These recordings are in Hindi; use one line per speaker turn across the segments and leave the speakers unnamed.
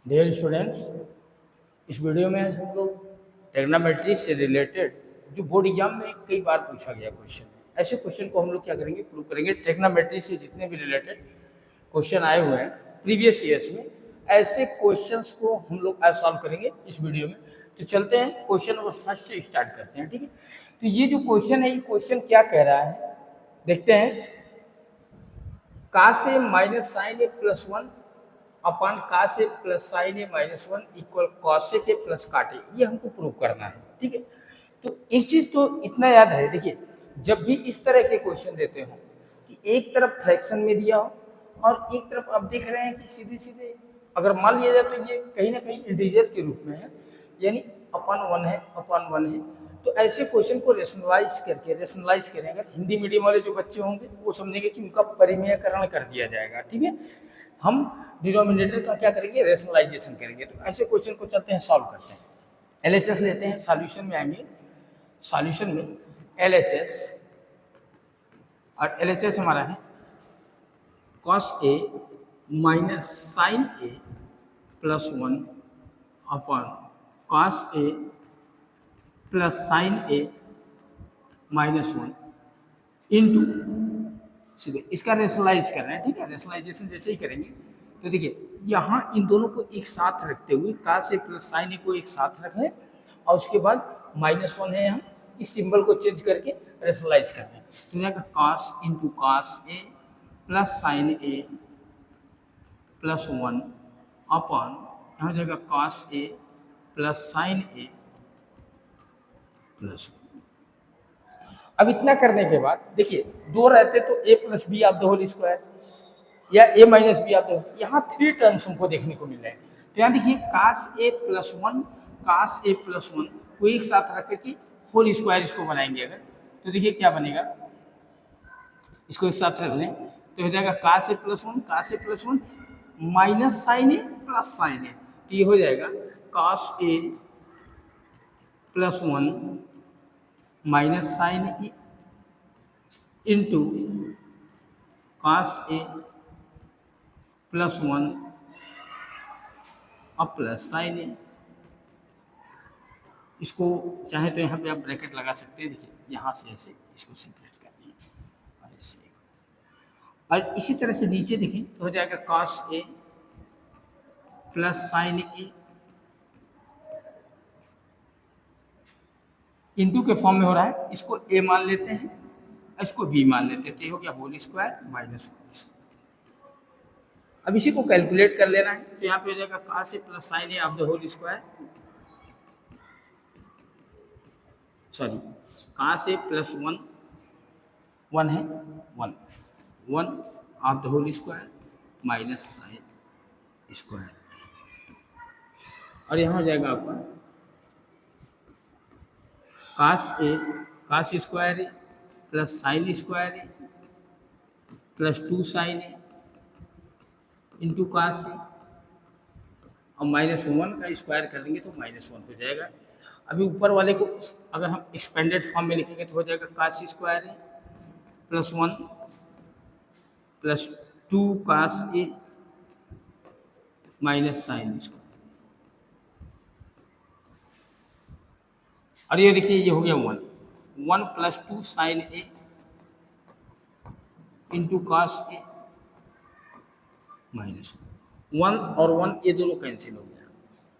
डियर स्टूडेंट्स, इस वीडियो में आज हम लोग ट्रिग्नोमेट्री से रिलेटेड जो बोर्ड एग्जाम में कई बार पूछा गया क्वेश्चन है, ऐसे क्वेश्चन को हम लोग क्या करेंगे, प्रूव करेंगे। ट्रिग्नोमेट्री से जितने भी रिलेटेड क्वेश्चन आए हुए हैं प्रीवियस ईयर्स में, ऐसे क्वेश्चंस को हम लोग आज सॉल्व करेंगे इस वीडियो में। तो चलते हैं क्वेश्चन नंबर फर्स्ट से स्टार्ट करते हैं, ठीक है। तो ये जो क्वेश्चन है, ये क्वेश्चन क्या कह रहा है, देखते हैं। का से minus sign A plus one upon का से प्लस साइन ए माइनस वन इक्वल कॉसेक ए प्लस काट ए, ये हमको प्रूव करना है, ठीक है। तो एक चीज तो इतना याद है, देखिए, जब भी इस तरह के क्वेश्चन देते हो कि एक तरफ फ्रैक्शन में दिया हो और एक तरफ आप देख रहे हैं कि सीधे सीधे अगर मान लिया जाए तो ये कहीं ना कहीं इंटीजर के रूप में है, यानी अपॉन वन है, अपॉन वन है। तो ऐसे क्वेश्चन को रेशनलाइज करें, अगर हिंदी मीडियम वाले जो बच्चे होंगे वो समझेंगे कि उनका परिमेयकरण कर दिया जाएगा, ठीक है। हम डिनोमिनेटर का क्या करेंगे, रेशनलाइजेशन करेंगे। तो ऐसे क्वेश्चन को चलते हैं सॉल्व करते हैं। एलएचएस लेते हैं, सॉल्यूशन में आएंगे। सॉल्यूशन में एलएचएस, और एलएचएस हमारा है cos A minus sign A plus one upon cos A plus sine A minus one into, सीधे इसका रेशनलाइज कर रहे हैं, ठीक है। रेशनलाइजेशन जैसे ही करेंगे तो देखिए, यहाँ इन दोनों को एक साथ रखते हुए कास ए प्लस साइन ए को एक साथ रख लें और उसके बाद माइनस वन है, यहाँ इस सिंबल को चेंज करके रेशनलाइज कर लें। तो जाएगा cos into cos A plus sine A plus one upon, यहाँ जाएगा cos A plus sine A plus one. अब इतना करने के बाद देखिए, दो रहते तो A plus B of the whole square या A minus B of the whole, यहाँ थ्री टर्म्स हमको देखने को मिल रहे हैं। तो यहाँ देखिए, cos A plus one, cos A plus one को एक साथ रख करके होल स्क्वायर इसको बनाएंगे अगर, तो देखिए क्या बनेगा, इसको एक साथ रख लें तो हो जाएगा cos A plus one, cos A plus one minus sign A plus sine ए, तो ये हो जाएगा cos A plus one minus sign A into cos A plus one अब प्लस साइन ए। इसको चाहे तो यहाँ पे आप ब्रैकेट लगा सकते हैं, देखिए यहाँ से ऐसे इसको सेपरेट करनी है और ऐसे, और इसी तरह से नीचे देखें तो हो जाएगा cos A plus sine A into के फॉर्म में हो रहा है, इसको ए मान लेते हैं, इसको बी मान लेते हैं, तो ये हो गया whole square minus whole square. अब इसी को कैलकुलेट कर लेना है, तो यहाँ पे हो जाएगा cos A plus sine A of the whole square, sorry cos A plus one, one है one, one of the whole square minus sine square, और यहाँ हो जाएगा आपका cos square A plus sine square A plus two sine A into cos A, और माइनस वन का स्क्वायर कर देंगे तो माइनस वन हो जाएगा। अभी ऊपर वाले को अगर हम एक्सपेंडेड फॉर्म में लिखेंगे तो हो जाएगा cos square A plus one plus two cos A minus sine square, और ये देखिए ये हो गया one, one plus two sine A into cos A minus one, और वन ये दोनों कैंसिल हो गया,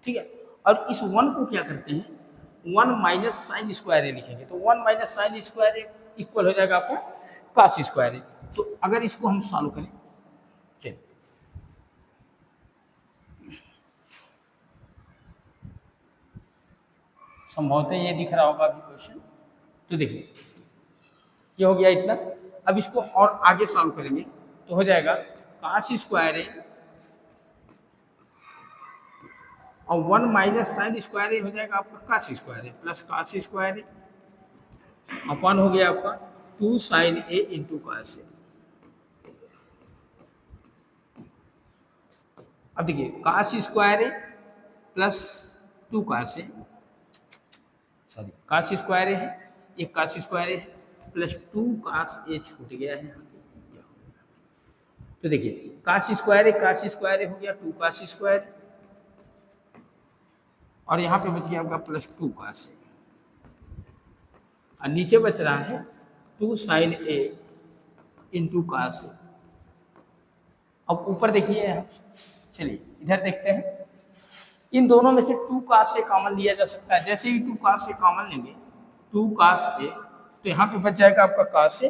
ठीक है। और इस वन को क्या करते हैं, वन माइनस साइन स्क्वायर ए लिखेंगे, तो वन माइनस साइन स्क्वायर ए इक्वल हो जाएगा आपको कास स्क्वायर ए। तो अगर इसको हम सॉल्व करें, चलिए संभवतः ये दिख रहा होगा अभी क्वेश्चन, तो देखिए ये हो गया इतना। अब इसको और आगे सॉल्व करेंगे तो हो जाएगा कास स्क्वायर ए और one minus sine square A हो जाएगा आपका cos square A plus cos square A upon हो गया आपका two sine A into cos A. अब देखिए cos square A plus two cos A, sorry cos square A है, एक cos square A plus two cos A छूट गया है यहाँ पे, तो देखिए कास स्क्वायर ए हो गया टू कास स्क्वायर और यहाँ पे बच गया आपका प्लस 2 cos A, और नीचे बच रहा है 2 sin A into cos A। अब ऊपर देखिए आप, चलिए इधर देखते हैं, इन दोनों में से 2 cos A कॉमन लिया जा सकता है। जैसे ही 2 cos A कॉमन लेंगे, 2 cos A, तो यहाँ पे बच जाएगा आपका cos A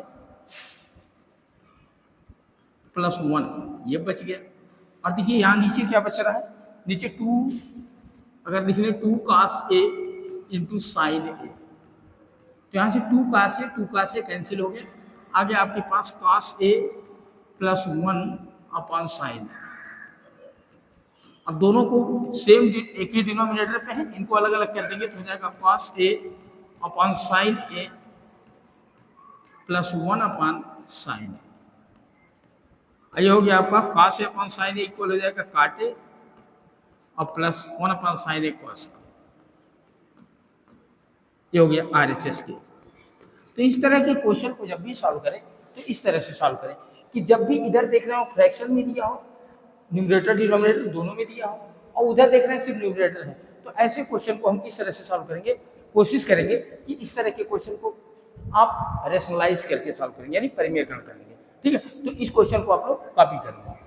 प्लस 1, ये बच गया। और देखिए यहाँ नीचे क्या बच रहा है, नीचे 2, अगर लिख लें 2 cos A into sine A, तो यहाँ से 2 cos A कैंसिल हो गया, आगे आपके पास cos A plus 1 upon sign. अब दोनों को सेम एक ही डिनोमिनेटर पे है, इनको अलग अलग कर देंगे तो हो जाएगा cos A upon sine A plus 1 upon sign A। ये हो गया आपका cos A upon sine A equal हो जाएगा काट A और plus 1 upon sign A cos A। ये हो गया RHS के। तो इस तरह के क्वेश्चन को जब भी सॉल्व करें तो इस तरह से सॉल्व करें कि जब भी इधर देख रहे हो फ्रैक्शन में दिया हो, न्यूमरेटर डिनोमिनेटर दोनों में दिया हो, और उधर देख रहे हैं सिर्फ न्यूमरेटर है, तो ऐसे क्वेश्चन को हम किस तरह से सॉल्व करेंगे, कोशिश करेंगे कि इस तरह के क्वेश्चन को आप रेशनलाइज करके सॉल्व करेंगे, यानी परिमेयकरण करेंगे। ठीक है, तो इस क्वेश्चन को आप लोग कॉपी करेंगे।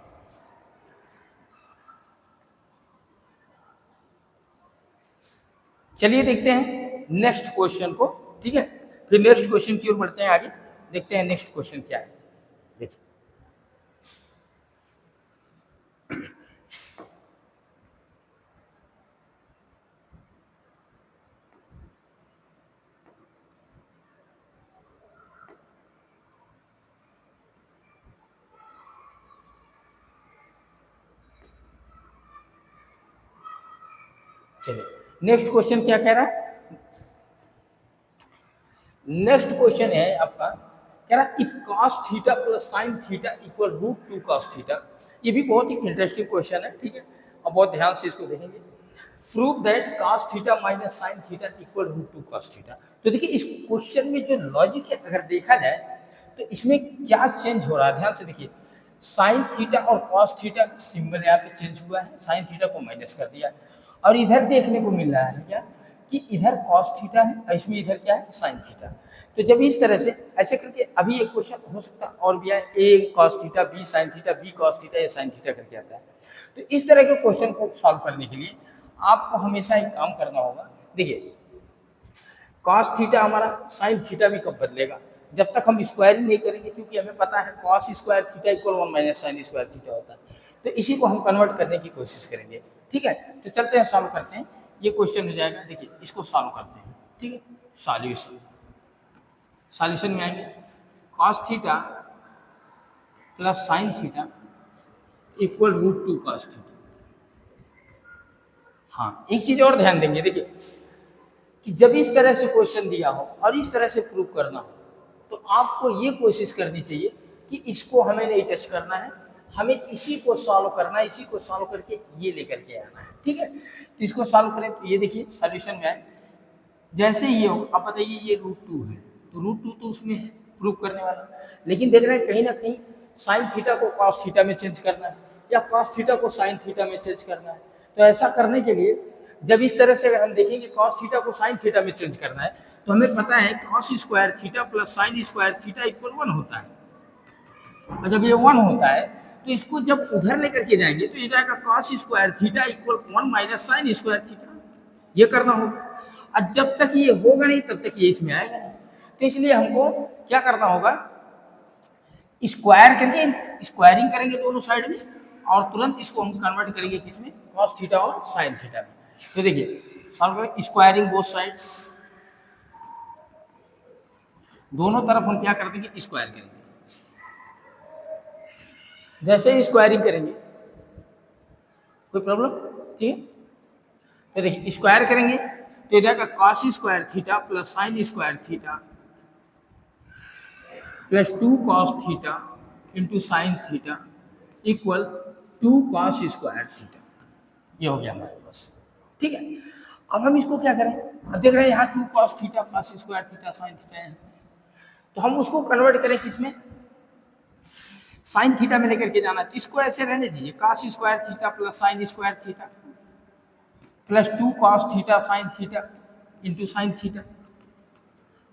चलिए देखते हैं नेक्स्ट क्वेश्चन को। ठीक है, फिर नेक्स्ट क्वेश्चन की ओर बढ़ते हैं आगे, देखते हैं नेक्स्ट क्वेश्चन क्या है। देखिए चलिए नेक्स्ट क्वेश्चन क्या कह रहा है। नेक्स्ट क्वेश्चन है आपका, कह रहा है if cos theta plus sine theta equal root 2 cos theta. ये भी बहुत ही इंटरेस्टिंग क्वेश्चन है। ठीक है, और बहुत ध्यान से इसको देखेंगे। Prove that cos theta minus sine theta equal root 2 cos theta. तो देखिए इस क्वेश्चन में जो लॉजिक है अगर देखा जाए तो इसमें क्या चेंज हो रहा है, ध्यान से देखिए। साइन थीटा और cos थीटा सिंबल यहाँ पे चेंज हुआ है, साइन थीटा को माइनस कर दिया, और इधर देखने को मिल रहा है क्या कि इधर cos थीटा है और इसमें इधर क्या है साइन थीटा। तो जब इस तरह से ऐसे करके अभी एक क्वेश्चन हो सकता है और भी है, A cos theta B sine theta B cos theta A sine theta करके आता है। तो इस तरह के क्वेश्चन को सॉल्व करने के लिए आपको हमेशा एक काम करना होगा। देखिए cos थीटा हमारा साइन थीटा में कब बदलेगा, जब तक हम स्क्वायरिंग नहीं करेंगे, क्योंकि हमें पता है cos square theta equal 1 minus sine square theta होता है। तो इसी को हम कन्वर्ट करने की कोशिश करेंगे। ठीक है, तो चलते हैं सॉल्व करते हैं। ये क्वेश्चन हो जाएगा, देखिए इसको सॉल्व करते हैं। ठीक है, सॉल्यूशन में आएंगे cos theta plus sine theta equal root 2 cos theta. हाँ, एक चीज और ध्यान देंगे, देखिए कि जब इस तरह से क्वेश्चन दिया हो और इस तरह से प्रूव करना हो तो आपको ये कोशिश करनी चाहिए कि इसको हमें नहीं टच करना है, हमें इसी को सॉल्व करना है, इसी को सॉल्व करके ये लेकर के आना है। ठीक है, तो इसको सॉल्व करें तो ये देखिए सॉल्यूशन में आए, जैसे ये हो आप बताइए ये रूट 2 है, तो रूट 2 तो उसमें है प्रूव करने वाला, लेकिन देख रहे हैं कहीं ना कहीं साइन थीटा को cos थीटा में चेंज करना है या cos थीटा को साइन थीटा में चेंज करना है। तो ऐसा करने के लिए जब इस तरह से अगर हम देखेंगे cos थीटा को साइन थीटा में चेंज करना है, तो हमें पता है cos square theta plus sine square theta equal 1 होता है, और जब ये 1 होता है तो इसको जब उधर लेकर के जाएंगे तो ये जाएगा cos square theta equal 1 minus sine square theta. ये करना होगा, और जब तक ये होगा नहीं तब तक ये इसमें आएगा नहीं। तो इसलिए हमको क्या करना होगा, स्क्वायर करके स्क्वायरिंग करेंगे दोनों साइड में, और तुरंत इसको हम कन्वर्ट करेंगे किसमें, cos थीटा और साइन थीटा में। तो देखिए सॉल्व करें, स्क्वायरिंग बोथ साइड्स, दोनों तरफ हम क्या कर देंगे स्क्वायर करेंगे। जैसे ही स्क्वायरिंग करेंगे कोई प्रॉब्लम, ठीक है, तो देखिए स्क्वायर करेंगे तो जाएगा cos square theta plus sine square theta plus 2 cos theta into sine theta equal 2 cos square theta. ये हो गया हमारे पास। ठीक है, अब हम इसको क्या करें, अब देख रहे हैं यहाँ 2 cos theta plus square theta sine theta है, तो हम उसको कन्वर्ट करें किसमें, साइन थीटा में लेकर के जाना है। इसको ऐसे रहने दीजिए cos square theta plus sine square theta, plus 2 cos theta sine theta into sine theta.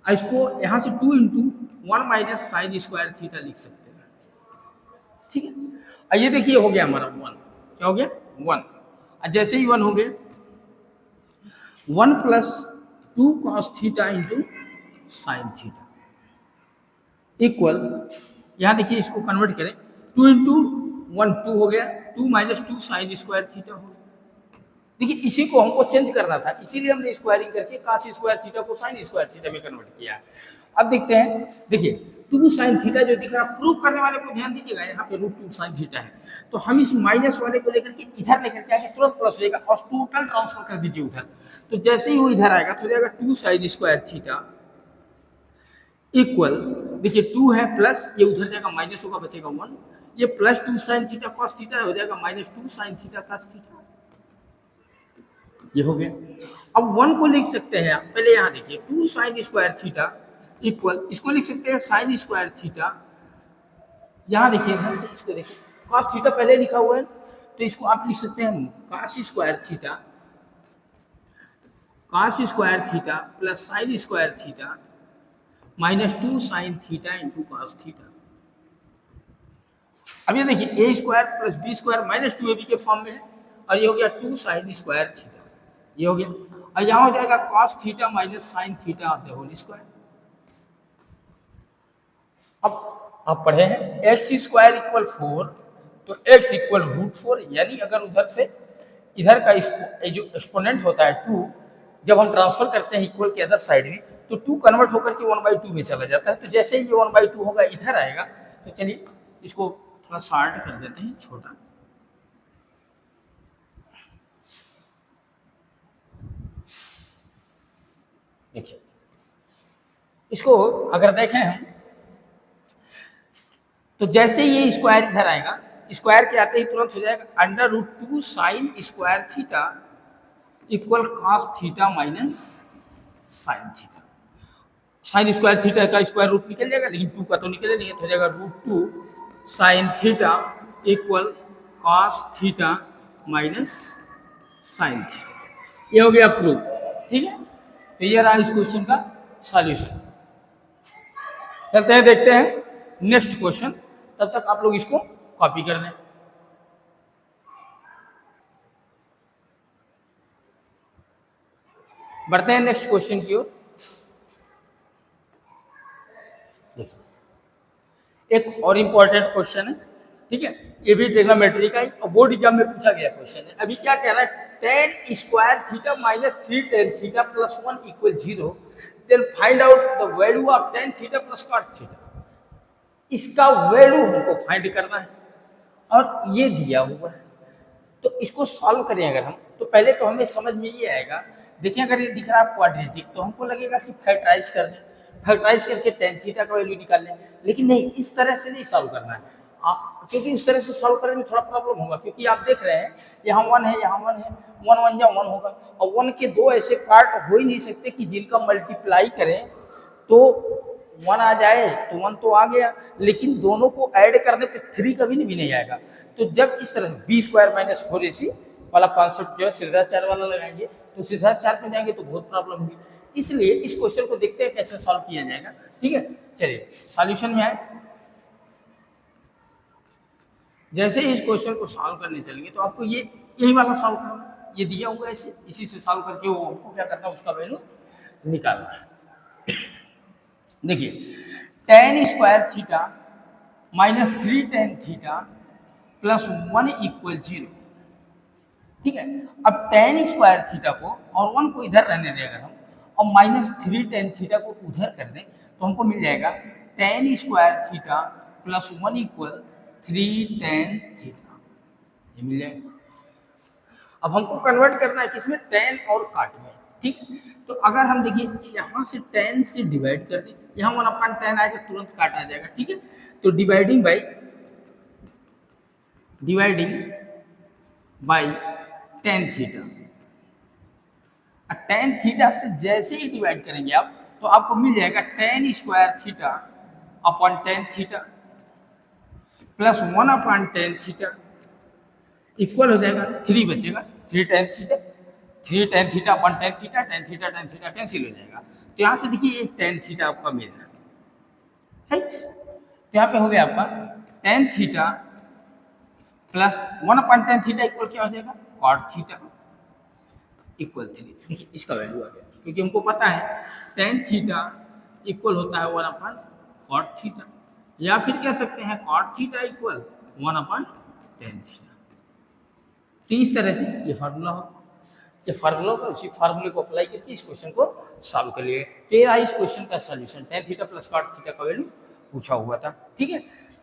इसको यहाँ से 2 into 1 minus sine square theta लिख सकते हैं। ठीक है, और ये देखिए हो गया हमारा 1। क्या हो गया? 1। और जैसे ही 1 हो गया, 1 plus 2 cos theta into sine theta equal, यहाँ देखिए इसको कन्वर्ट करें, 2 इंटू 1 2 हो गया, 2 माइनस 2 साइन स्क्वायर थीटा हो गया। देखिए इसी को हमको चेंज करना था, इसीलिए हमने स्क्वायरिंग करके cos स्क्वायर थीटा को साइन स्क्वायर थीटा में कन्वर्ट किया। अब देखते हैं, देखिए 2 साइन थीटा जो दिख रहा है, प्रूव करने वाले को ध्यान दीजिएगा, यहाँ पे √2 साइन थीटा है, तो हम इस माइनस वाले को लेकर के इधर लेकर के आगे तुरंत प्लस हो जाएगा और टोटल ट्रांसफर कर दीजिए उधर। तो जैसे ही वो इधर आएगा तो हो जाएगा 2 साइन स्क्वायर थीटा इक्वल, देखिए 2 है प्लस, ये उधर जाएगा माइनस होगा, बचेगा 1, ये plus 2 sine theta cos theta हो जाएगा minus 2 sine theta cos theta. ये हो गया। अब 1 को लिख सकते हैं, पहले यहाँ देखिए 2 साइन स्क्वायर थीटा इक्वल, इसको लिख सकते हैं साइन स्क्वायर थीटा। यहाँ देखिए ध्यान से, इसको देखिए कॉस थीटा पहले लिखा हुआ है, तो इसको आप लिख सकते हैं cos square theta, cos square theta plus sine square theta minus 2 sine theta into cos theta. अब ये देखिए ए square plus B square minus 2ab के फॉर्म में है, और ये हो गया 2 साइन स्क्वायर थीटा, ये हो गया। और यहाँ हो जाएगा cos theta minus sine theta of the whole square. अब आप पढ़े हैं एक्स स्क्वायर इक्वल 4, तो x इक्वल √4, यानी अगर उधर से इधर का जो एक्सपोनेंट होता है 2, जब हम ट्रांसफर करते हैं इक्वल के अदर साइड में, तो 2 कन्वर्ट होकर के 1/2 में चला जाता है। तो जैसे ही ये 1/2 होगा इधर आएगा, तो चलिए इसको थोड़ा शॉर्ट कर देते हैं, छोटा। देखिए इसको अगर देखें हम, तो जैसे ये स्क्वायर इधर आएगा, स्क्वायर के आते ही तुरंत हो जाएगा √2 sign square theta equal cos theta minus sine theta. Sign square theta का स्क्वायर रूट निकल जाएगा, लेकिन 2 का तो निकले नहीं, तो हो जाएगा √2 sine theta equal cos theta minus sine theta. ये हो गया प्रूफ। ठीक है, तो ये रहा इस क्वेश्चन का सॉल्यूशन। चलते हैं, देखते हैं नेक्स्ट क्वेश्चन, तब तक आप लोग इसको कॉपी कर दें। बढ़ते हैं नेक्स्ट क्वेश्चन की ओर। एक और इंपॉर्टेंट क्वेश्चन है, ठीक है, ये भी ट्रिग्नोमेट्री का ही और बोर्ड एग्जाम में पूछा गया क्वेश्चन है। अभी क्या कह रहा है, tan square theta minus 3 tan theta plus 1 equal 0, then find out the value of tan theta plus cot theta. इसका वैल्यू हमको फाइंड करना है और ये दिया हुआ है, तो इसको सॉल्व करें अगर हम, तो पहले तो हमें समझ में ये आएगा, देखिए अगर ये दिख रहा है क्वाड्रेटिक, तो हमको लगेगा कि फैक्टराइज कर दें, फैक्टराइज करके tan थीटा का वैल्यू निकाल लें। लेकिन नहीं, इस तरह से नहीं सॉल्व करना है, क्योंकि उस तरह से सॉल्व करने में थोड़ा प्रॉब्लम होगा, क्योंकि आप देख रहे हैं यहाँ 1 है, यहाँ 1 है, 1 1 जा 1 होगा, और 1 के 2 ऐसे पार्ट हो ही नहीं सकते कि जिनका मल्टीप्लाई करें तो 1 आ जाए, तो 1 तो आ गया, लेकिन दोनों को ऐड करने पे 3 कभी भी नहीं आएगा। तो जब इस तरह b स्क्वायर माइनस 4ac वाला कॉन्सेप्ट जो है सिद्धाचार वाला लगाएंगे, तो सिद्धाचार में जाएंगे तो बहुत प्रॉब्लम होगी। इसलिए इस क्वेश्चन को देखते हैं कैसे सॉल्व किया जाएगा। ठीक है, चलिए सॉल्यूशन में आए। जैसे ही इस क्वेश्चन को सॉल्व करने चलेंगे, तो आपको ये यही वाला सॉल्व करना, ये दिया हुआ है, इसी से सॉल्व करके वो हमको क्या करना है, उसका वैल्यू निकालना है। देखिए tan square theta minus 3 tan theta plus 1 equal 0। ठीक है, अब tan स्क्वायर थीटा को और 1 को इधर रहने दें अगर हम, और माइनस 3 tan थीटा को उधर कर दें, तो हमको मिल जाएगा tan square theta plus 1 equal 3 tan theta, ये मिल जाएगा। अब हमको कन्वर्ट करना है किसमें, tan और cot में। ठीक, तो अगर हम देखिए यहाँ से tan से डिवाइड कर दें, यहाँ 1/tan आएगा, तुरंत काट आ जाएगा। ठीक है, तो dividing by tan theta, tan theta से जैसे ही डिवाइड करेंगे आप, तो आपको मिल जाएगा tan square theta upon tan theta plus 1/tan theta equal हो जाएगा 3 बचेगा 3 tan theta 3 tan theta 1 tan theta tan theta cancel हो जाएगा। तो यहाँ से देखिए एक tan थीटा आपका मिल रहा है, राइट। तो यहाँ पे हो गया आपका tan theta plus 1/tan theta equal क्या हो जाएगा, cot थीटा इक्वल 3। देखिए इसका वैल्यू आ गया, क्योंकि हमको पता है tan थीटा इक्वल होता है 1/cot थीटा, या फिर कह सकते हैं cot theta equal 1/tan theta. तो इस तरह से ये फार्मूला हो, ये फार्मूला होगा, उसी फार्मूले को अप्लाई करके इस क्वेश्चन को सॉल्व कर लिए। तो ये इस क्वेश्चन का solution, tan theta plus cot theta का वैल्यू पूछा हुआ था, ठीक है।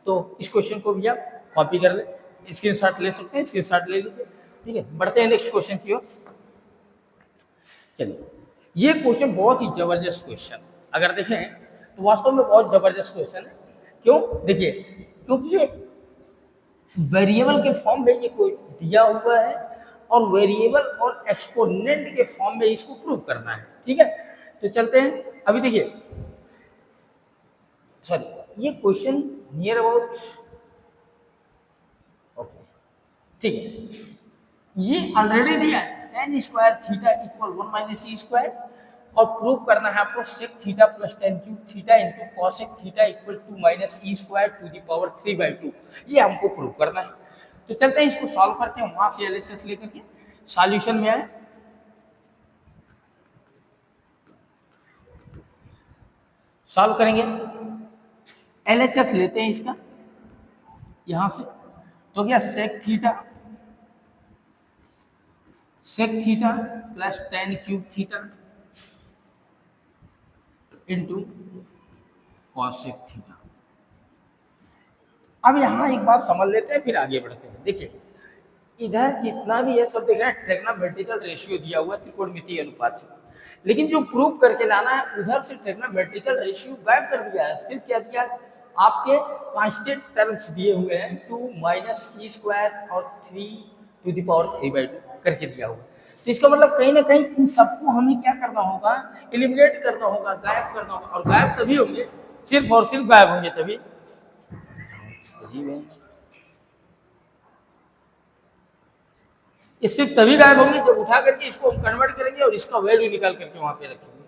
तो इस क्वेश्चन को भी आप कॉपी कर ले, स्क्रीनशॉट ले सकते हैं, स्क्रीनशॉट ले लीजिए, ठीक है। बढ़ते हैं नेक्स्ट क्वेश्चन की ओर। चलिए, ये क्वेश्चन बहुत ही जबरदस्त क्वेश्चन, अगर देखें तो वास्तव में बहुत जबरदस्त क्वेश्चन है। क्यों? देखिए, क्योंकि ये वेरिएबल के फॉर्म में ये कोई दिया हुआ है और वेरिएबल और एक्सपोनेंट के फॉर्म में इसको प्रूव करना है, ठीक है। तो चलते हैं, अभी देखिए, सॉरी, ये क्वेश्चन नियर अबाउट, ओके, ठीक है, ये ऑलरेडी दिया है tan square theta equal 1 minus e square, और प्रूव करना है आपको sec theta plus tan cube theta into cosec theta equal 2 minus e square to the power 3/2, ये हमको प्रूव करना है। तो चलते हैं इसको सॉल्व करते हैं, वहां से एलएचएस लेकर के सॉल्यूशन में आए। सॉल्व करेंगे, एलएचएस लेते हैं इसका यहां से, तो क्या sec theta plus tan cube theta into cosec theta. अब यहाँ एक बात समझ लेते हैं, फिर आगे बढ़ते हैं। देखिए, इधर जितना भी है सब देख रहे हैं ट्रिग्नोमेट्रिकल रेशियो दिया हुआ है, त्रिकोणमितीय अनुपात है, लेकिन जो प्रूव करके लाना है उधर से ट्रिग्नोमेट्रिकल रेशियो गायब कर दिया है। सिर्फ क्या दिया है, आपके कांस्टेंट टर्म्स दिए हुए हैं 2 माइनस ई स्क्वायर और 3 टू द पावर 3/2 करके दिया हुआ है। तो इसका मतलब कहीं ना कहीं इन सबको हमें क्या करना होगा, एलिमिनेट करना होगा, गायब करना होगा, और गायब तभी होंगे, सिर्फ और सिर्फ गायब होंगे तभी, ये सिर्फ तभी गायब होंगे जब उठा करके इसको हम कन्वर्ट करेंगे और इसका वैल्यू निकाल करके वहां पे रखेंगे,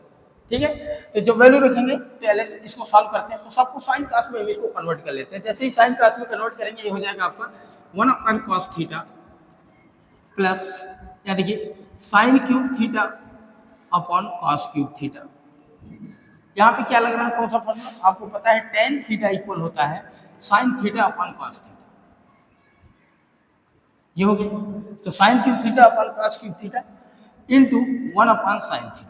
ठीक है। तो जब वैल्यू रखेंगे तो एलएच इसको सॉल्व करते हैं, तो सबको साइन कास में हम इसको कन्वर्ट कर लेते हैं। जैसे ही साइन कास में कन्वर्ट करेंगे, ये हो जाएगा आपका 1/cos थीटा प्लस, या देखिए sine cube theta upon cos cube theta. यहाँ पे क्या लग रहा है, कौन सा फॉर्मूला आपको पता है, tan थीटा इक्वल होता है sine theta upon cos theta, ये हो गया। तो sine cube theta upon cos cube theta into 1/sin theta.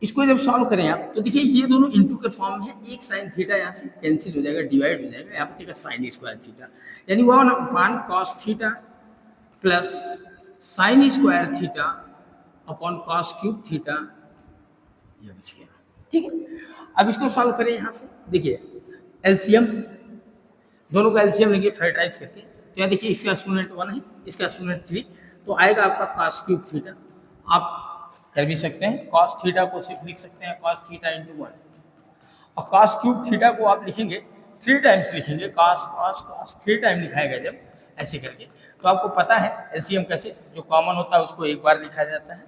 इसको जब सॉल्व करें आप, तो देखिए ये दोनों इंटू के फॉर्म में है, एक साइन थीटा यहाँ से कैंसिल हो जाएगा, डिवाइड हो जाएगा, यहाँ पे साइन स्क्वायर थीटा, यानी 1/cos theta plus sine square theta upon cos cube theta, ये बच गया, ठीक है। अब इसको सॉल्व करें यहाँ से, देखिए एलसीएम, दोनों का एलसीएम लेंगे फैक्टराइज करके, तो यहाँ देखिए इसका एक्सपोनेंट 1 है, इसका एक्सपोनेंट 3, तो आएगा आपका कॉस क्यूब थीटा। आप कर भी सकते हैं, कॉस थीटा को सिर्फ लिख सकते हैं कॉस थीटा इंटू 1, और कॉस क्यूब थीटा को आप लिखेंगे 3 टाइम्स लिखेंगे, कॉस कॉस कॉस 3 टाइम लिखाएगा जब ऐसे करके। तो आपको पता है एलसीएम कैसे, जो कॉमन होता है उसको एक बार लिखा जाता है,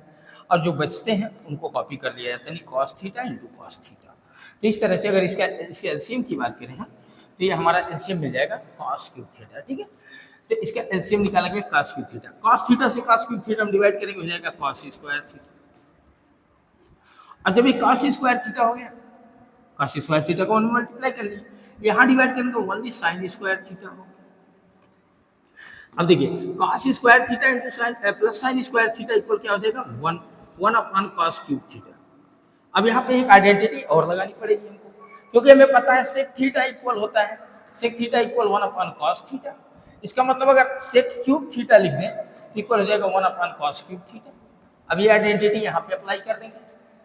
और जो बचते हैं उनको कॉपी कर लिया जाता है, यानी cos theta into cos theta. तो इस तरह से अगर इसके एलसीएम की बात करें हम, तो ये हमारा एलसीएम मिल जाएगा कॉस क्यूब थीटा, ठीक है। तो इसका एलसीएम निकालेंगे cos cube theta, cos theta से कॉस क्यूब थीटा हम डिवाइड करेंगे, हो जाएगा कॉस स्क्वायर थीटा। और जब ये कॉस स्क्वायर थीटा हो गया, कॉस स्क्वायर थीटा को मल्टीप्लाई कर लिया, यहाँ डिवाइड करेंगे तो ओनली साइन स्क्वायर थीटा हो। अब देखिए cos square theta into sign plus sine square theta equal क्या हो जाएगा, 1/cos क्यूब थीटा। अब यहाँ पे एक आइडेंटिटी और लगानी पड़ेगी हमको, क्योंकि हमें पता है सेक थीटा इक्वल होता है, sec theta equal 1/cos theta. इसका मतलब अगर सेक क्यूब थीटा लिख दें तो इक्वल हो जाएगा 1/cos क्यूब थीटा। अब ये आइडेंटिटी यहाँ पे अप्लाई कर देंगे,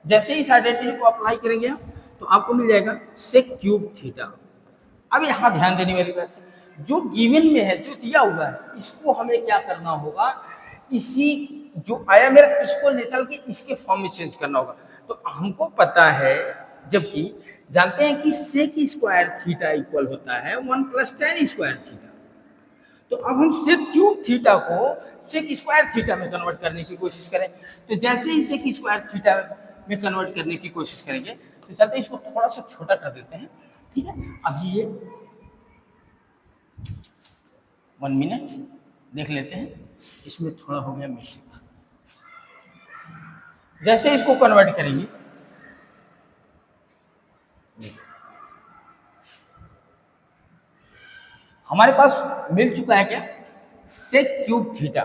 जैसे ही इस आइडेंटिटी को अप्लाई करेंगे हम, तो आपको मिल जाएगा सेक क्यूब थीटा। अब यहाँ ध्यान देने वाली बात है, जो गिवन में है, जो दिया हुआ है, इसको हमें क्या करना होगा, इसी जो आया मेरा इसको निकाल के इसके फॉर्म में चेंज करना होगा। तो हमको पता है, जबकि जानते हैं कि सेक स्क्वायर थीटा इक्वल होता है 1 + tan स्क्वायर थीटा। तो अब हम सेक क्यूब थीटा को सेक स्क्वायर थीटा में कन्वर्ट करने की कोशिश करें। तो जैसे ही सेक स्क्वायर थीटा में कन्वर्ट करने की कोशिश करेंगे तो चलते हैं इसको थोड़ा सा छोटा कर देते हैं, ठीक है। अब ये 1 मिनट देख लेते हैं, इसमें थोड़ा हो गया मिस्टेक। जैसे इसको कन्वर्ट करेंगे, हमारे पास मिल चुका है क्या, सेक क्यूब थीटा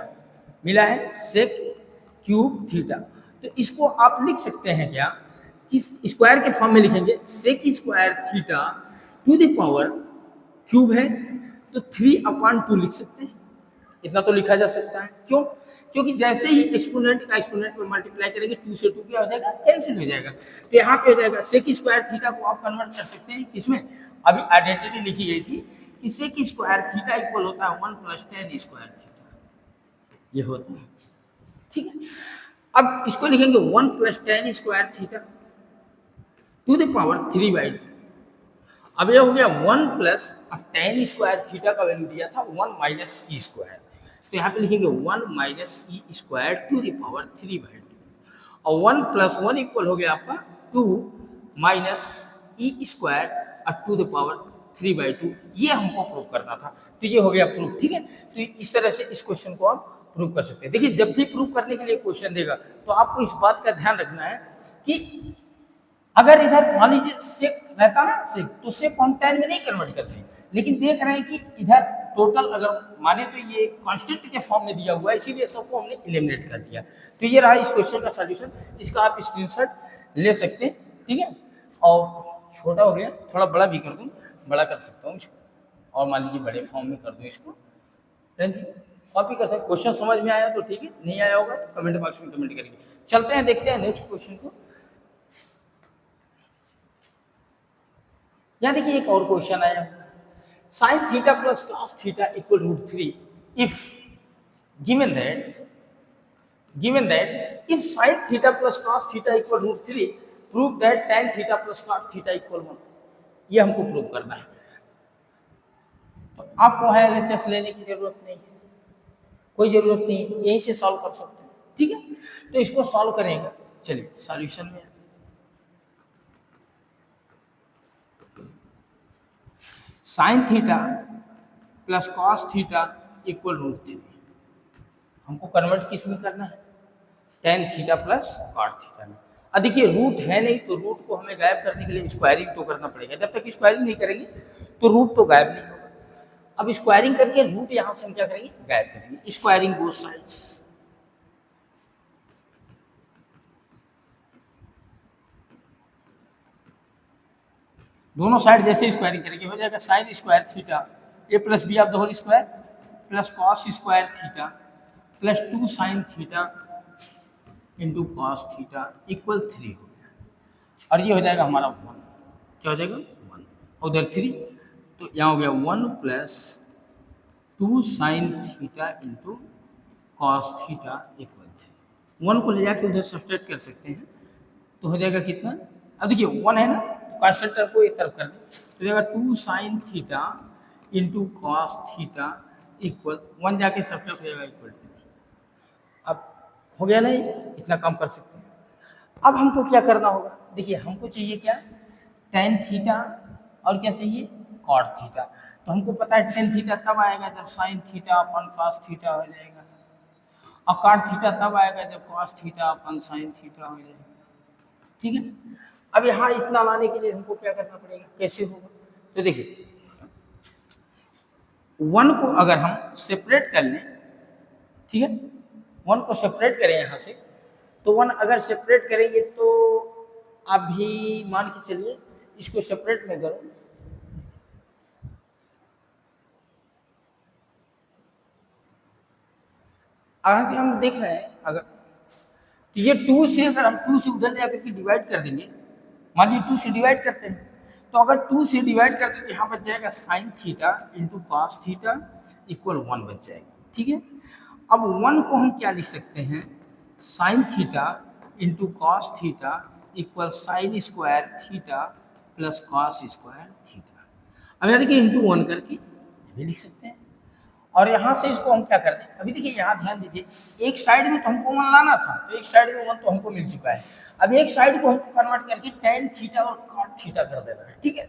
मिला है, सेक क्यूब थीटा। तो इसको आप लिख सकते हैं क्या कि स्क्वायर के फॉर्म में लिखेंगे, sec square theta to the power cube है तो 3/2 लिख सकते हैं। इतना तो लिखा जा सकता है, क्यों? क्योंकि जैसे ही एक्सपोनेंट का एक्सपोनेंट में मल्टीप्लाई करेंगे 2 से 2 क्या हो जाएगा, कैंसिल हो जाएगा। तो यहाँ पे हो जाएगा सेक स्क्वायर थीटा को आप कन्वर्ट कर सकते हैं इसमें, अभी आइडेंटिटी लिखी गई थी कि सेक स्क्वायर थीटा इक्वल होता है 1 + tan स्क्वायर थीटा, ये होता है, ठीक है। अब इसको लिखेंगे 1 + tan square theta to the power 3/2। अब ये हो गया 1 प्लस, अब tan स्क्वायर थीटा का वैल्यू दिया था 1 - e स्क्वायर, तो यहाँ पे लिखेंगे 1 - e square to the power 3/2, और 1 + 1 इक्वल हो गया आपका 2 - e square to the power 3/2। ये हमको प्रूव करना था, तो ये हो गया प्रूफ, ठीक है। तो इस तरह से इस क्वेश्चन को आप प्रूव कर सकते हैं। देखिए जब भी प्रूव करने के लिए क्वेश्चन देगा तो आपको इस बात का ध्यान रखना है कि अगर इधर मान लीजिए सेक रहता ना सेक, तो सेक को हम tan में नहीं कन्वर्ट कर सकते, लेकिन देख रहे हैं कि इधर टोटल अगर माने तो ये कांस्टेंट के फॉर्म में दिया हुआ है, इसीलिए सबको हमने एलिमिनेट कर दिया। तो ये रहा इस क्वेश्चन का सॉल्यूशन, इसका आप स्क्रीनशॉट ले सकते हैं, ठीक है। और छोटा हो गया, थोड़ा बड़ा भी कर दूं, बड़ा कर सकता हूँ इसको, और मान लीजिए बड़े फॉर्म में कर दूं इसको, कॉपी कर सकते हैं। क्वेश्चन समझ में आया तो ठीक है, नहीं आया होगा तो कमेंट बॉक्स में कमेंट करेंगे। चलते हैं, देखते हैं नेक्स्ट क्वेश्चन को। यहाँ देखिए एक और क्वेश्चन आया, sin theta plus cos theta equal √3 if given that if sin theta plus cos theta equal √3 prove that tan theta plus cos theta equal 1। ये हमको प्रूव करना है। तो आपको है एलएचएस लेने की जरूरत नहीं है, कोई जरूरत नहीं है, यहीं से सॉल्व कर सकते हैं, ठीक है। तो इसको सॉल्व करेंगे, चलिए सॉल्यूशन में sin theta plus cos theta equal √3, हमको कन्वर्ट किस में करना है, tan theta plus cot theta में। अब देखिए रूट है नहीं तो रूट को हमें गायब करने के लिए स्क्वायरिंग तो करना पड़ेगा, जब तक स्क्वायरिंग नहीं करेंगे तो रूट तो गायब नहीं होगा। अब स्क्वायरिंग करके रूट यहां से हम क्या करेंगे, गायब करेंगे, स्क्वायरिंग बोथ साइड्स। दोनों साइड जैसे स्क्वायरिंग करेंगे हो जाएगा sin square theta a + b of the whole square plus cos square theta plus 2 sin theta into cos theta equal 3 हो गया, और ये हो जाएगा हमारा 1, क्या हो जाएगा 1, उधर 3, तो यहाँ हो गया 1 plus 2 sin theta into cos theta equal 3। 1 को ले जाके उधर सब्सट्रैक्ट कर सकते हैं, तो हो जाएगा कितना, अब देखिए 1 है ना, कांस्टेंट को एक तरफ कर दें तो जाएगा 2 sin theta into cos theta equal 1, जाके सब्सट्रैक्ट हो जाएगा इक्वल 2। अब हो गया नहीं, इतना कम कर सकते हैं। अब हमको क्या करना होगा, देखिए हमको चाहिए क्या, tan थीटा और क्या चाहिए cot थीटा। तो हमको पता है tan थीटा तब आएगा जब sin थीटा अपन cos थीटा हो जाएगा, और cot थीटा तब आएगा जब cos थीटा अपन sin थीटा हो जाएगा, ठीक है। अब यहाँ इतना लाने के लिए हमको क्या करना पड़ेगा, कैसे होगा, तो देखिए 1 को अगर हम सेपरेट कर लें, ठीक है, 1 को सेपरेट करें यहाँ से, तो 1 अगर सेपरेट करेंगे तो अभी मान के चलिए इसको सेपरेट में करो, यहाँ से हम देख रहे हैं अगर तो ये 2 से, अगर हम 2 से उधर जाकर के डिवाइड कर देंगे, मान लीजिए 2 से डिवाइड करते हैं, तो अगर 2 से डिवाइड करते हैं तो यहाँ बच जाएगा sin theta into cos theta equal 1 बच जाएगा, ठीक है। अब 1 को हम क्या लिख सकते हैं, sin theta into cos theta equal sin square theta plus cos square theta. अब यहाँ देखिए इंटू 1 करके भी लिख सकते हैं, और यहाँ से इसको हम क्या करते हैं, अभी देखिए यहाँ ध्यान दीजिए, एक साइड में तो हमको 1 लाना था, तो एक साइड में 1 तो हमको मिल चुका है। अब एक साइड को हमको कन्वर्ट करके tan थीटा और cot थीटा कर देना है, ठीक है।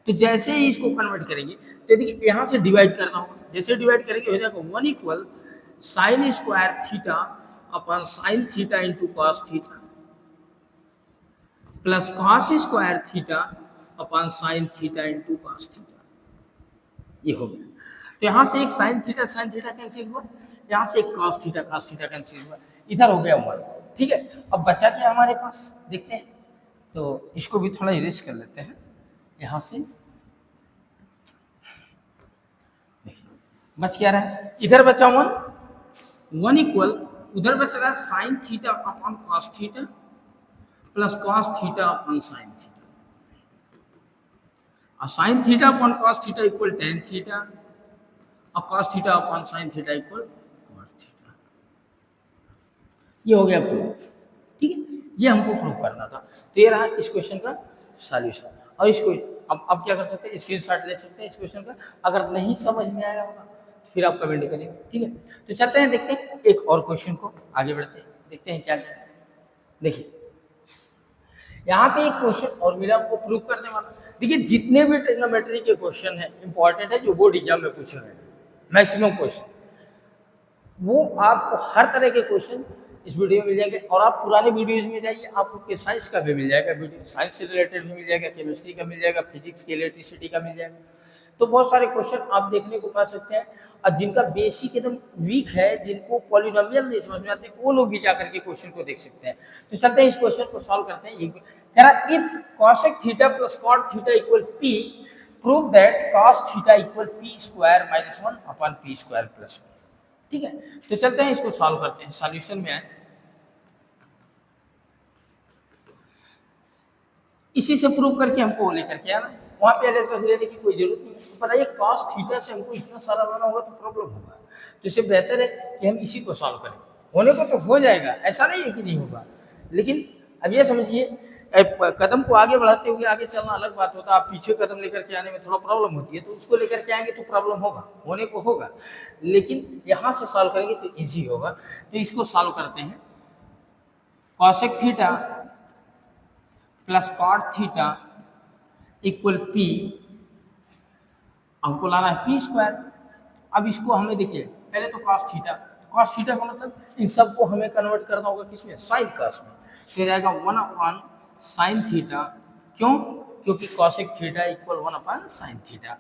तो जैसे ही इसको कन्वर्ट करेंगे तो देखिए यहाँ से डिवाइड करना होगा, जैसे डिवाइड करेंगे हो जाएगा 1 equal sign square theta upon sine theta into cos theta plus cos square theta upon sine theta into cos theta, ये हो गया। तो यहाँ से एक साइन थीटा कैंसिल हुआ, यहाँ से एक कॉस थीटा कैंसिल हुआ, इधर हो गया 1, ठीक है। अब बचा क्या हमारे पास, देखते हैं, तो इसको भी थोड़ा इरेज कर लेते हैं यहाँ से। बच क्या रहा है, इधर बचा 1 इक्वल, उधर बच रहा है sine theta upon cos theta plus cos theta upon sine theta, और sine theta upon cos theta equal tan theta और cos theta upon sine theta equal cos theta. ये हो गया प्रूफ, ठीक है। ये हमको प्रूफ करना था, तो ये रहा इस क्वेश्चन का सॉल्यूशन। और इसको अब क्या कर सकते हैं, स्क्रीनशॉट ले सकते हैं इस क्वेश्चन का। अगर नहीं समझ में आया होगा तो फिर आप कमेंट करिए, ठीक है। तो चलते हैं, देखते हैं एक और क्वेश्चन को, आगे बढ़ते हैं, देखते हैं क्या क्या। देखिए यहाँ पे एक क्वेश्चन और मेरा आपको प्रूव करने वाला। देखिए जितने भी ट्रिग्नोमेट्री के क्वेश्चन है इंपॉर्टेंट है, जो बोर्ड एग्जाम में पूछे गए मैक्सिमम क्वेश्चन, वो आपको हर तरह के क्वेश्चन इस वीडियो में मिल जाएंगे। और आप पुराने वीडियोज में जाइए, आपको साइंस का भी मिल जाएगा वीडियो, साइंस से रिलेटेड भी मिल जाएगा, केमिस्ट्री का मिल जाएगा, फिजिक्स की, इलेक्ट्रिसिटी का मिल जाएगा। तो बहुत सारे क्वेश्चन आप देखने को पा सकते हैं। और जिनका बेसिक एकदम वीक है, जिनको पॉलिनोमियल नहीं समझ में आते, वो लोग भी जाकर के क्वेश्चन को देख सकते हैं। तो चलते हैं इस क्वेश्चन को सॉल्व करते हैं। कह रहा if cosec theta plus cot theta equal P, prove that cos theta equal P square minus 1 upon P square plus 1, ठीक है। तो चलते हैं इसको सॉल्व करते हैं, सॉल्यूशन में आए। इसी से प्रूव करके हमको वो लेकर के आना है, वहाँ पे ऐसे लेने की कोई जरूरत नहीं है। पता है कॉस थीटा से हमको इतना सारा लाना होगा तो प्रॉब्लम होगा, तो इससे बेहतर है कि हम इसी को सॉल्व करें। होने को तो हो जाएगा, ऐसा नहीं है कि नहीं होगा, लेकिन अब ये समझिए कदम को आगे बढ़ाते हुए आगे चलना अलग बात होता है। आप पीछे कदम लेकर के आने में थोड़ा प्रॉब्लम होती है, तो उसको लेकर के आएंगे तो प्रॉब्लम होगा, होने को होगा, लेकिन यहाँ से सॉल्व करेंगे तो ईजी होगा। तो इसको सॉल्व करते हैं। Cosec theta plus cot theta equal P, हमको लाना है पी स्क्वायर। अब इसको हमें देखिए, पहले तो कॉस थीटा का मतलब इन सबको हमें कन्वर्ट करना होगा किसमें, साइन कॉस में। तो जाएगा 1 अपॉन साइन थीटा, क्यों, क्योंकि cosec theta equal 1 upon sine theta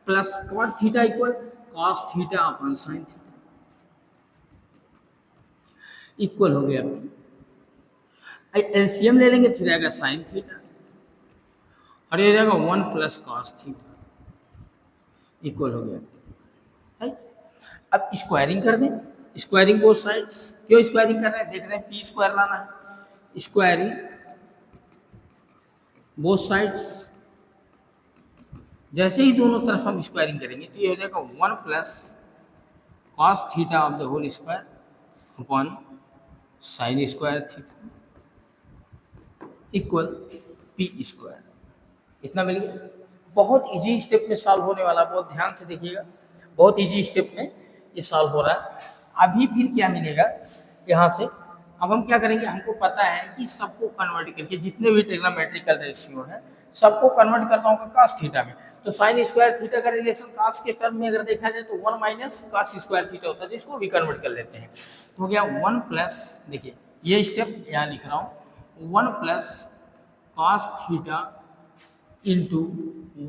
plus cot theta equal cos theta upon sine theta, equal हो गया। एलसीएम ले लेंगे, फिर आएगा साइन थीटा और ये रहेगा 1 प्लस कॉस थीटा, इक्वल हो गया। अब स्क्वायरिंग कर दें, स्क्वायरिंग बोथ साइड्स। क्यों स्क्वायरिंग कर रहे हैं, देख रहे हैं पी स्क्वायर लाना है, स्क्वायरिंग बोथ साइड्स। जैसे ही दोनों तरफ हम स्क्वायरिंग करेंगे तो ये हो जाएगा 1 plus cos theta of the whole square upon sine square theta equal P square. इतना मिल गया। बहुत इजी स्टेप में सॉल्व होने वाला, बहुत ध्यान से देखिएगा, बहुत इजी स्टेप में ये सॉल्व हो रहा है। अभी फिर क्या मिलेगा यहाँ से, अब हम क्या करेंगे, हमको पता है कि सबको कन्वर्ट करके जितने भी ट्रिग्नोमेट्रिकल रेशियो है सबको कन्वर्ट करना होगा कॉस थीटा में। तो साइन स्क्वायर थीटा का रिलेशन कॉस के टर्म में अगर देखा जाए तो 1 माइनस कॉस स्क्वायर थीटा होता है, जिसको भी कन्वर्ट कर लेते हैं। तो हो गया 1 प्लस, देखिए ये स्टेप यहाँ लिख रहा हूँ, 1 plus cos theta into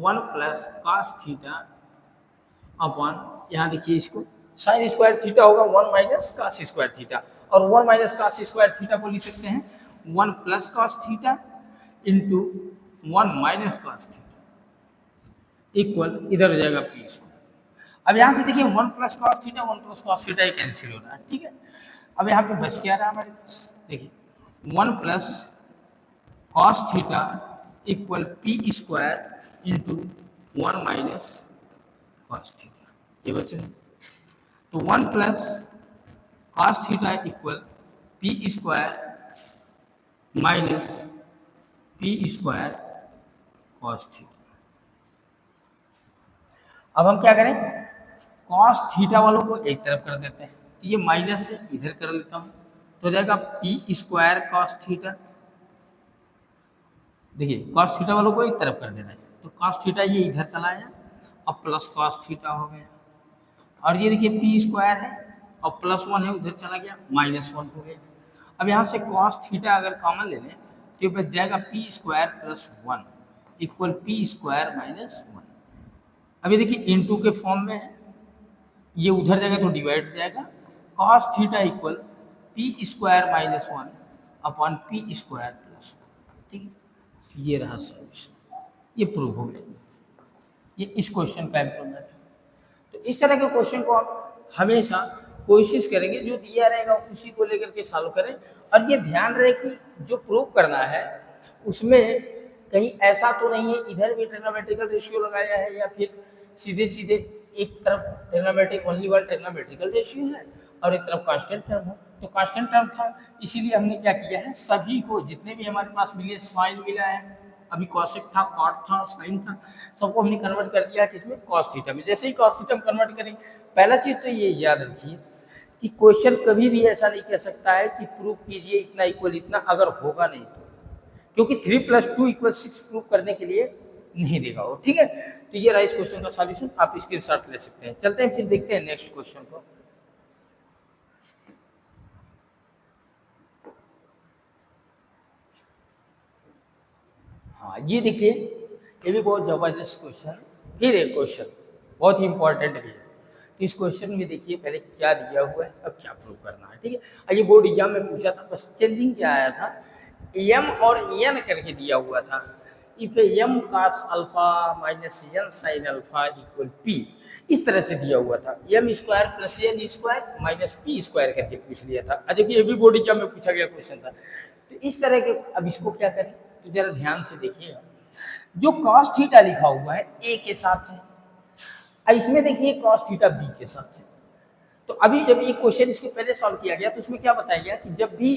1 plus cos theta upon, यहाँ देखिए इसको साइन स्क्वायर थीटा होगा 1 माइनस कॉस स्क्वायर थीटा, और 1 माइनस कॉस स्क्वायर थीटा को लिख सकते हैं 1 plus cos theta into 1 minus cos theta equal, इधर हो जाएगा पी स्क्वायर। अब यहाँ से देखिए 1 plus cos theta 1 plus cos theta cancel हो रहा है, ठीक है। अब यहाँ पे बच क्या रहा है हमारे पास, देखिए 1 plus cos theta equal P square into 1 minus cos theta, ये बचे। तो 1 plus cos theta equal P square minus P square cos theta. अब हम क्या करें, कॉस थीटा वालों को एक तरफ कर देते हैं, तो ये माइनस है, इधर कर लेता हूँ, तो हो जाएगा पी स्क्वायर कॉस थीटा। देखिए कॉस थीटा वालों को एक तरफ कर देना है, तो कॉस थीटा ये इधर चला आया, अब प्लस कॉस थीटा हो गया, और ये देखिए पी स्क्वायर है और प्लस वन है, उधर चला गया, माइनस वन हो गया। अब यहाँ से कॉस थीटा अगर कॉमन ले लें तो बच जाएगा P square plus one equal P square minus one. अभी देखिए इनटू के फॉर्म में है, ये उधर जाएगा तो डिवाइड हो जाएगा, cos theta equal P square minus one upon P square plus one. ठीक है, ये रहा सॉल्यूशन, ये प्रूव हो गया, ये इस क्वेश्चन का इम्प्रूवमेंट। तो इस तरह के क्वेश्चन को आप हमेशा कोशिश करेंगे जो दिया रहेगा उसी को लेकर के सॉल्व करें, और ये ध्यान रहे कि जो प्रूव करना है उसमें कहीं ऐसा तो नहीं है इधर भी ट्रिग्नोमेट्रिकल रेशियो लगाया है या फिर सीधे सीधे एक तरफ trigonometric only one trigonometrical ratio है और एक तरफ कांस्टेंट टर्म है। तो कांस्टेंट टर्म था, इसीलिए हमने क्या किया है, सभी को जितने भी हमारे पास मिले, साइन मिला है, अभी कॉसेक था, कॉट था, साइन था, सबको हमने कन्वर्ट कर दिया किसमें, कॉस थीटा में। जैसे ही कॉस थीटा कन्वर्ट करेंगे, पहला चीज तो ये याद रखिए कि क्वेश्चन कभी भी ऐसा नहीं कह सकता है कि प्रूव कीजिए इतना इक्वल इतना, अगर होगा नहीं तो, क्योंकि 3+2=6 प्रूव करने के लिए नहीं देगा वो। ठीक है, तो ये रहा इस क्वेश्चन का सॉल्यूशन, आप स्क्रीनशॉट ले सकते हैं। चलते हैं फिर देखते हैं नेक्स्ट क्वेश्चन को। हाँ ये देखिए, ये भी बहुत जबरदस्त क्वेश्चन, फिर एक क्वेश्चन बहुत ही इंपॉर्टेंट भी है। तो इस क्वेश्चन में देखिए पहले क्या दिया हुआ है, अब क्या प्रूव करना है। ठीक है, और ये बोर्ड एग्जाम में पूछा था, बस चेंजिंग क्या आया था, एम और एन करके दिया हुआ था, if M cos alpha minus N sine alpha equal P, इस तरह से दिया हुआ था, M square plus N square minus P square करके पूछ लिया था। अजब ये भी बोर्ड एग्जाम में पूछा गया क्वेश्चन था। तो इस तरह के, अब इसको क्या करें, तो जरा ध्यान से देखिएगा, जो कॉस थीटा लिखा हुआ है ए के साथ है, और इसमें देखिए कॉस थीटा बी के साथ है। तो अभी जब ये क्वेश्चन इसके पहले सॉल्व किया गया तो उसमें क्या बताया गया कि जब भी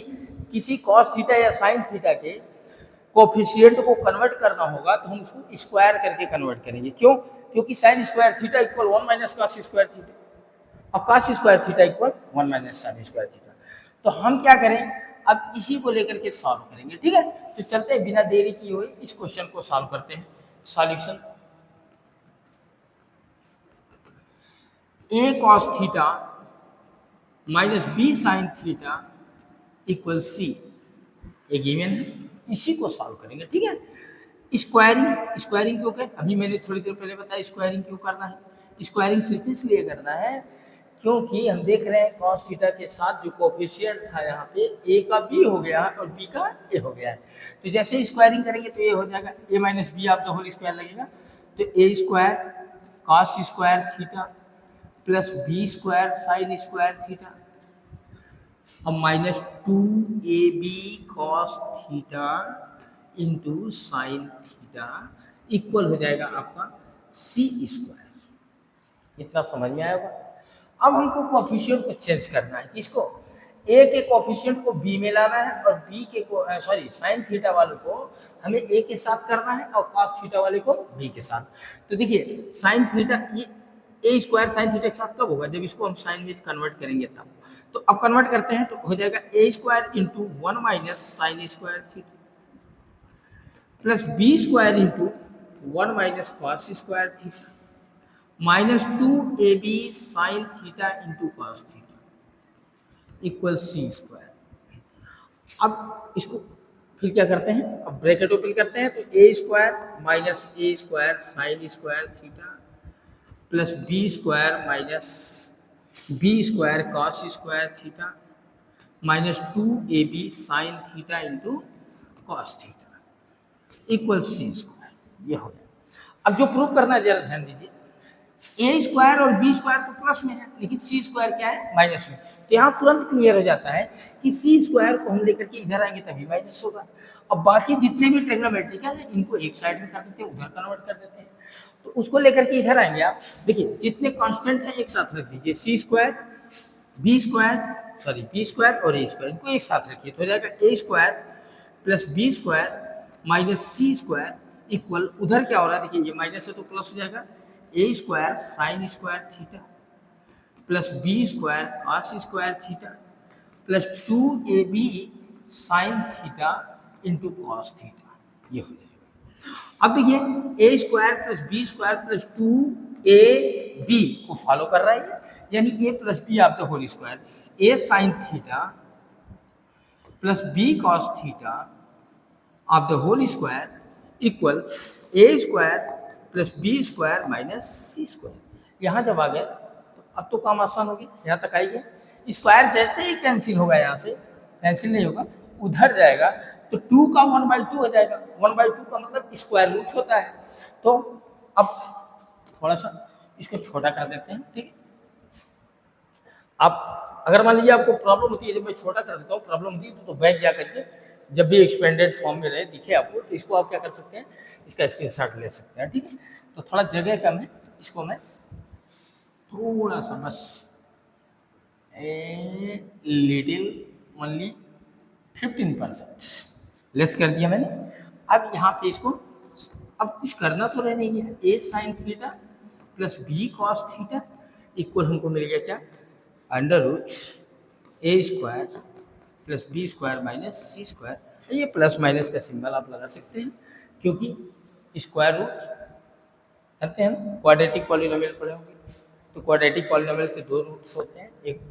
किसी कॉस थीटा या साइन थीटा के कोफिशिएंट को कन्वर्ट करना होगा तो हम उसको स्क्वायर करके कन्वर्ट करेंगे। क्यों? क्योंकि sine square theta equal 1 minus cos square theta, और cos square theta equal 1 minus sine square theta. तो हम क्या करें, अब इसी को लेकर के सॉल्व करेंगे। ठीक है, तो चलते हैं बिना देरी किए हुए इस क्वेश्चन को सॉल्व करते हैं। Solution, a cos theta minus b sine theta equal c, ये गिवन है, इसी को सॉल्व करेंगे। ठीक है, स्क्वायरिंग, स्क्वायरिंग क्यों करें, अभी मैंने थोड़ी देर पहले बताया स्क्वायरिंग क्यों करना है। स्क्वायरिंग सिर्फ इसलिए करना है क्योंकि हम देख रहे हैं कॉस थीटा के साथ जो कोफिशिएंट था यहाँ पे, ए का बी हो गया है और बी का ए हो गया है। तो जैसे ही स्क्वायरिंग करेंगे तो ये हो जाएगा ए माइनस बी आप द होल स्क्वायर लगेगा, तो a square cos square theta plus B square sine square theta, अब minus 2ab cos theta into sine theta equal हो जाएगा आपका सी स्क्वायर। इतना समझ में आया होगा। अब हमको कोफिशिएंट को चेंज करना है, किसको, ए के कोफिशिएंट को बी में लाना है और बी के को सॉरी साइन थीटा वाले को हमें ए के साथ करना है और कॉस थीटा वाले को बी के साथ। तो देखिए साइन थीटा, ये ए स्क्वायर साइन थीटा के साथ कब होगा, जब इसको हम साइन में कन्वर्ट करेंगे तब। तो अब कन्वर्ट करते हैं तो हो जाएगा a square into 1 minus sine square theta plus B square into 1 minus cos square theta minus 2ab sine theta into cos theta equal c square. अब इसको फिर क्या करते हैं, अब ब्रैकेट ओपन करते हैं, तो a square minus a square sine square theta plus B square minus b square cos square theta minus 2ab sine theta into cos theta equal c square, ये हो गया। अब जो प्रूव करना है जरा ध्यान दीजिए, ए स्क्वायर और बी स्क्वायर तो प्लस में है लेकिन सी स्क्वायर क्या है, माइनस में। तो यहाँ तुरंत क्लियर हो जाता है कि सी स्क्वायर को हम लेकर के इधर आएंगे तभी माइनस होगा। अब बाकी जितने भी ट्रिग्नोमेट्रिकल है इनको एक साइड में कर देते हैं, उधर कन्वर्ट कर देते हैं। तो उसको लेकर के इधर आएंगे आप, देखिए जितने कांस्टेंट हैं एक साथ रख दीजिए, c square b square sorry b square और ए स्क्वायर, इनको एक साथ रखिए तो हो जाएगा a square plus B square minus c square equal, उधर क्या हो रहा है देखिए, ये माइनस है तो प्लस हो जाएगा a square sine square theta plus B square cos square theta plus 2ab sine theta into cos theta, ये हो जाएगा। अब देखिए ए square plus B square plus 2ab को फॉलो कर रहा है, यानी a plus B of the whole square, a sine theta plus b cos theta of the whole square equal a square plus B square minus c square. यहाँ जब आ गए तो अब तो काम आसान हो गया, यहाँ तक आइए। स्क्वायर जैसे ही कैंसिल होगा, यहाँ से कैंसिल नहीं होगा, उधर जाएगा तो 2 का 1/2 हो जाएगा। 1/2 का मतलब स्क्वायर रूट होता है। तो अब थोड़ा सा इसको छोटा कर देते हैं, ठीक है। आप अगर मान लीजिए आपको प्रॉब्लम होती है, जब मैं छोटा कर देता हूँ प्रॉब्लम होती है तो बैक जा करके जब भी एक्सपेंडेड फॉर्म में रहे दिखे आपको, तो इसको आप क्या कर सकते हैं, इसका स्क्रीनशॉट ले सकते हैं, ठीक है। तो थोड़ा जगह कम है, इसको मैं थोड़ा सा बस लिटिल ओनली 15% लेस कर दिया मैंने। अब यहाँ पे इसको अब कुछ करना तो रह नहीं गया, a sine theta plus b cos theta equal हमको मिल गया क्या, under root a square plus B square minus c square. ये प्लस माइनस का सिंबल आप लगा सकते हैं, क्योंकि स्क्वायर रूट जानते हैं ना, क्वाड्रेटिक पॉलिनोमियल पढ़े होंगे, तो क्वाड्रेटिक पॉलिनोमियल के 2 रूट्स होते हैं, एक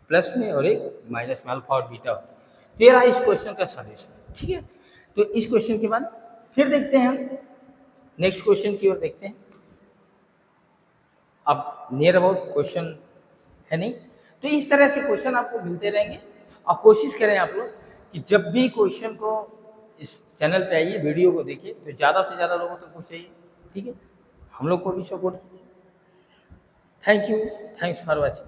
प्लस में और एक माइनस में, अल्फा और बीटा होता है। तो ये रहा इस क्वेश्चन का सॉल्यूशन, ठीक है। तो इस क्वेश्चन के बाद फिर देखते हैं हम नेक्स्ट क्वेश्चन की ओर देखते हैं। अब नियर अबाउट क्वेश्चन है नहीं, तो इस तरह से क्वेश्चन आपको मिलते रहेंगे। और कोशिश करें आप लोग कि जब भी क्वेश्चन को इस चैनल पे आइए, वीडियो को देखिए, तो ज़्यादा से ज़्यादा लोगों तक पहुँचाइए, ठीक है। हम लोग को भी support. Thank you, thanks for watching.